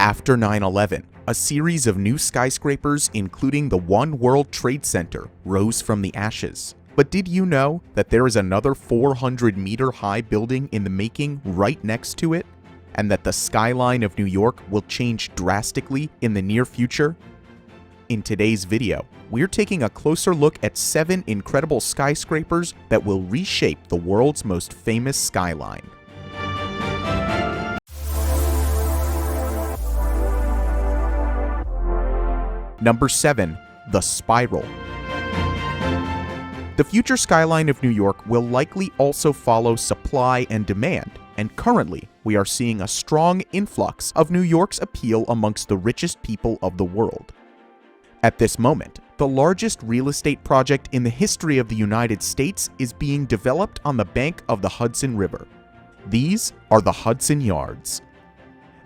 After 9/11, a series of new skyscrapers, including the One World Trade Center, rose from the ashes. But did you know that there is another 400-meter-high building in the making right next to it? And that the skyline of New York will change drastically in the near future? In today's video, we're taking a closer look at 7 incredible skyscrapers that will reshape the world's most famous skyline. Number 7. The Spiral. The future skyline of New York will likely also follow supply and demand, and currently, we are seeing a strong influx of New York's appeal amongst the richest people of the world. At this moment, the largest real estate project in the history of the United States is being developed on the bank of the Hudson River. These are the Hudson Yards.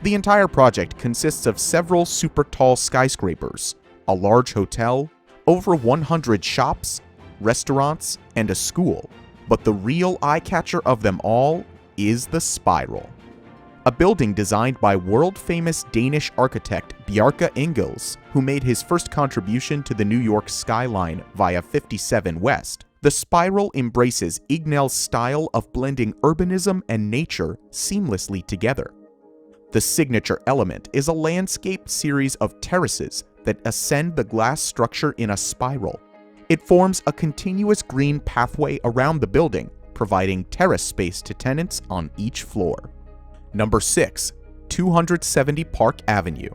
The entire project consists of several super tall skyscrapers, a large hotel, over 100 shops, restaurants, and a school. But the real eye-catcher of them all is the Spiral. A building designed by world-famous Danish architect Bjarke Ingels, who made his first contribution to the New York skyline via 57 West. The Spiral embraces Ignel's style of blending urbanism and nature seamlessly together. The signature element is a landscaped series of terraces that ascend the glass structure in a spiral. It forms a continuous green pathway around the building, providing terrace space to tenants on each floor. Number 6. 270 Park Avenue.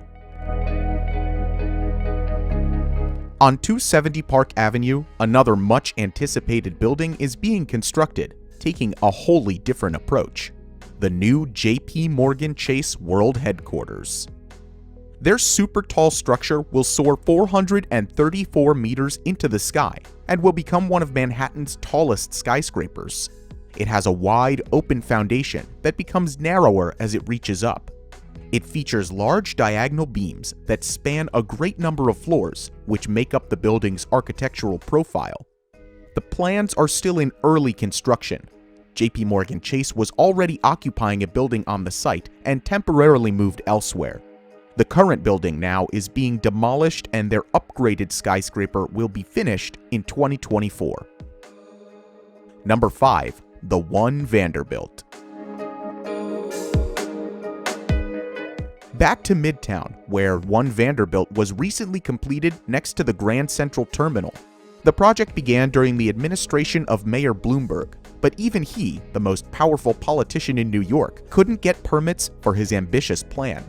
On 270 Park Avenue, another much-anticipated building is being constructed, taking a wholly different approach: the new J.P. Morgan Chase World Headquarters. Their super tall structure will soar 434 meters into the sky and will become one of Manhattan's tallest skyscrapers. It has a wide, open foundation that becomes narrower as it reaches up. It features large diagonal beams that span a great number of floors, which make up the building's architectural profile. The plans are still in early construction. J.P. Morgan Chase was already occupying a building on the site and temporarily moved elsewhere. The current building now is being demolished and their upgraded skyscraper will be finished in 2024. Number 5. The One Vanderbilt. Back to Midtown, where One Vanderbilt was recently completed next to the Grand Central Terminal. The project began during the administration of Mayor Bloomberg, but even he, the most powerful politician in New York, couldn't get permits for his ambitious plan.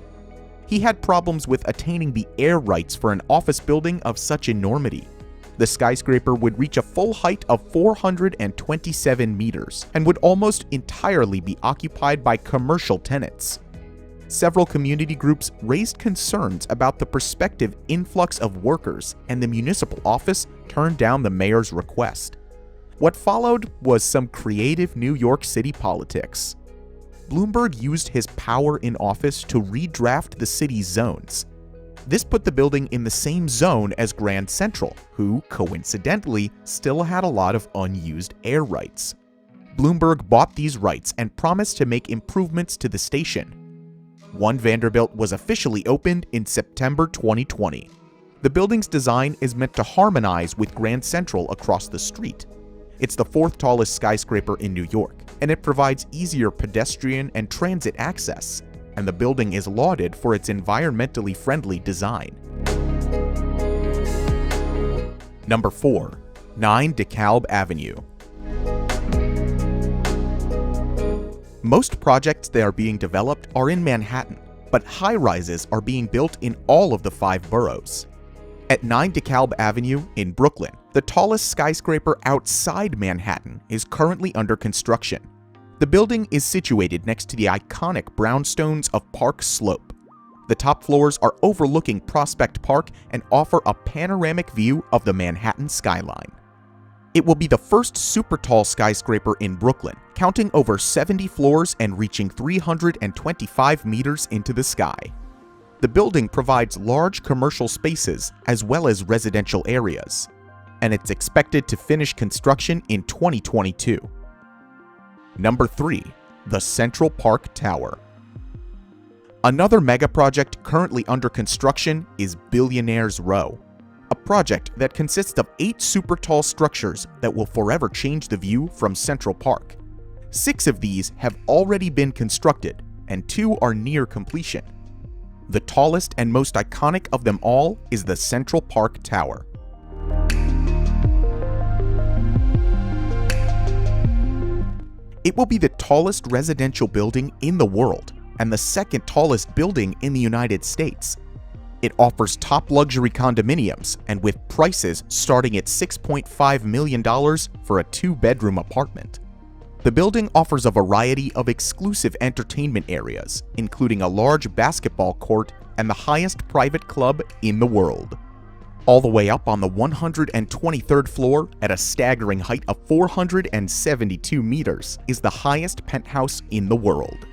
He had problems with attaining the air rights for an office building of such enormity. The skyscraper would reach a full height of 427 meters and would almost entirely be occupied by commercial tenants. Several community groups raised concerns about the prospective influx of workers, and the municipal office turned down the mayor's request. What followed was some creative New York City politics. Bloomberg used his power in office to redraft the city's zones. This put the building in the same zone as Grand Central, who, coincidentally, still had a lot of unused air rights. Bloomberg bought these rights and promised to make improvements to the station. One Vanderbilt was officially opened in September 2020. The building's design is meant to harmonize with Grand Central across the street. It's the 4th tallest skyscraper in New York, and it provides easier pedestrian and transit access, and the building is lauded for its environmentally friendly design. Number 4. 9 DeKalb Avenue. Most projects that are being developed are in Manhattan, but high-rises are being built in all of the 5 boroughs. At 9 DeKalb Avenue in Brooklyn, the tallest skyscraper outside Manhattan is currently under construction. The building is situated next to the iconic brownstones of Park Slope. The top floors are overlooking Prospect Park and offer a panoramic view of the Manhattan skyline. It will be the first super tall skyscraper in Brooklyn, counting over 70 floors and reaching 325 meters into the sky. The building provides large commercial spaces as well as residential areas, and it's expected to finish construction in 2022. Number 3. The Central Park Tower. Another mega project currently under construction is Billionaires Row, a project that consists of 8 super tall structures that will forever change the view from Central Park. 6 of these have already been constructed, and 2 are near completion. The tallest and most iconic of them all is the Central Park Tower. It will be the tallest residential building in the world and the second tallest building in the United States. It offers top luxury condominiums and with prices starting at $6.5 million for a 2-bedroom apartment. The building offers a variety of exclusive entertainment areas, including a large basketball court and the highest private club in the world. All the way up on the 123rd floor, at a staggering height of 472 meters, is the highest penthouse in the world.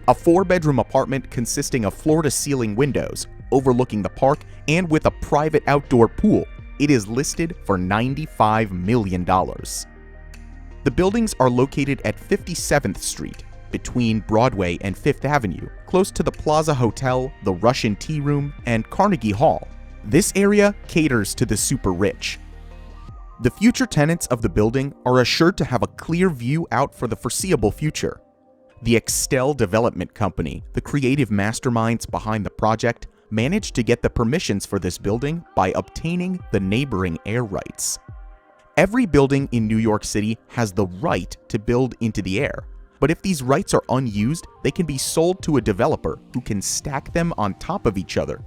A 4-bedroom apartment consisting of floor-to-ceiling windows, overlooking the park, and with a private outdoor pool, it is listed for $95 million. The buildings are located at 57th Street, between Broadway and 5th Avenue, close to the Plaza Hotel, the Russian Tea Room, and Carnegie Hall. This area caters to the super rich. The future tenants of the building are assured to have a clear view out for the foreseeable future. The Extel Development Company, the creative masterminds behind the project, managed to get the permissions for this building by obtaining the neighboring air rights. Every building in New York City has the right to build into the air, but if these rights are unused, they can be sold to a developer who can stack them on top of each other.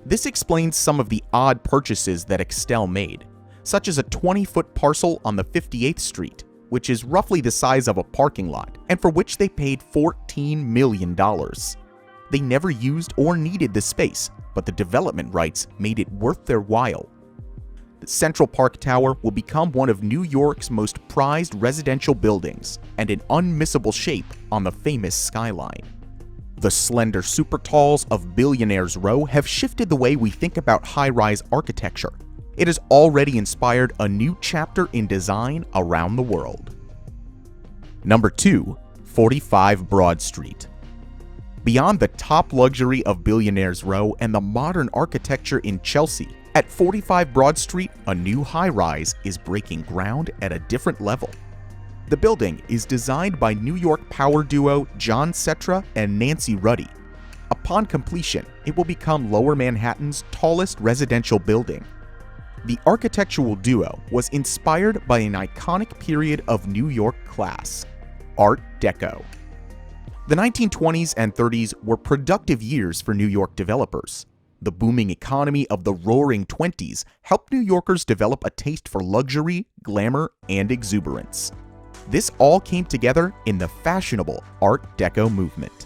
This explains some of the odd purchases that Extel made, such as a 20-foot parcel on the 58th Street, which is roughly the size of a parking lot, and for which they paid $14 million. They never used or needed the space, but the development rights made it worth their while. The Central Park Tower will become one of New York's most prized residential buildings and an unmissable shape on the famous skyline. The slender super talls of Billionaires Row have shifted the way we think about high-rise architecture. It has already inspired a new chapter in design around the world. Number 2. 45 Broad Street. Beyond the top luxury of Billionaires Row and the modern architecture in Chelsea, at 45 Broad Street, a new high-rise is breaking ground at a different level. The building is designed by New York power duo John Cetra and Nancy Ruddy. Upon completion, it will become Lower Manhattan's tallest residential building. The architectural duo was inspired by an iconic period of New York class, Art Deco. The 1920s and 30s were productive years for New York developers. The booming economy of the Roaring '20s helped New Yorkers develop a taste for luxury, glamour, and exuberance. This all came together in the fashionable Art Deco movement.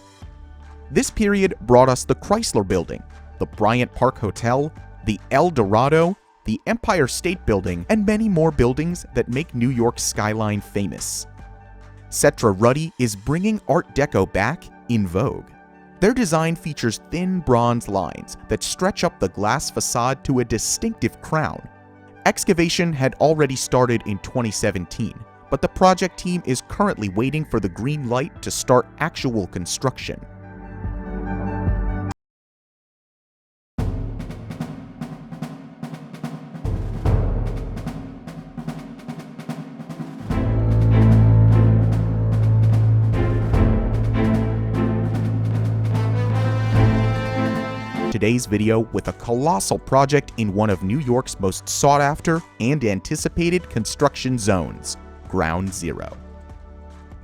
This period brought us the Chrysler Building, the Bryant Park Hotel, the El Dorado, the Empire State Building, and many more buildings that make New York's skyline famous. Cetra Ruddy is bringing Art Deco back in vogue. Their design features thin bronze lines that stretch up the glass facade to a distinctive crown. Excavation had already started in 2017, but the project team is currently waiting for the green light to start actual construction. Today's video with a colossal project in one of New York's most sought-after and anticipated construction zones, Ground Zero.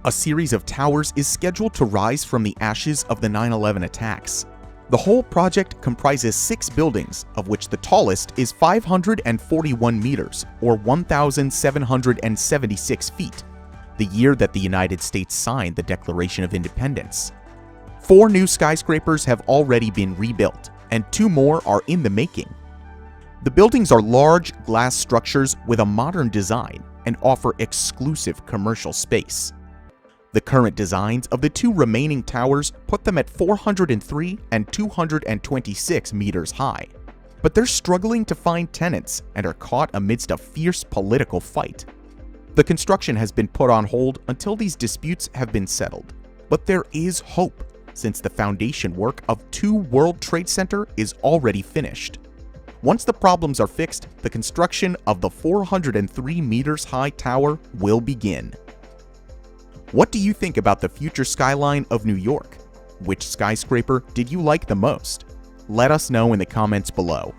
A series of towers is scheduled to rise from the ashes of the 9/11 attacks. The whole project comprises 6 buildings, of which the tallest is 541 meters, or 1,776 feet, the year that the United States signed the Declaration of Independence. 4 new skyscrapers have already been rebuilt, and 2 more are in the making. The buildings are large glass structures with a modern design and offer exclusive commercial space. The current designs of the 2 remaining towers put them at 403 and 226 meters high. But they're struggling to find tenants and are caught amidst a fierce political fight. The construction has been put on hold until these disputes have been settled. But there is hope. since the foundation work of 2 World Trade Center is already finished. Once the problems are fixed, the construction of the 403 meters high tower will begin. What do you think about the future skyline of New York? Which skyscraper did you like the most? Let us know in the comments below.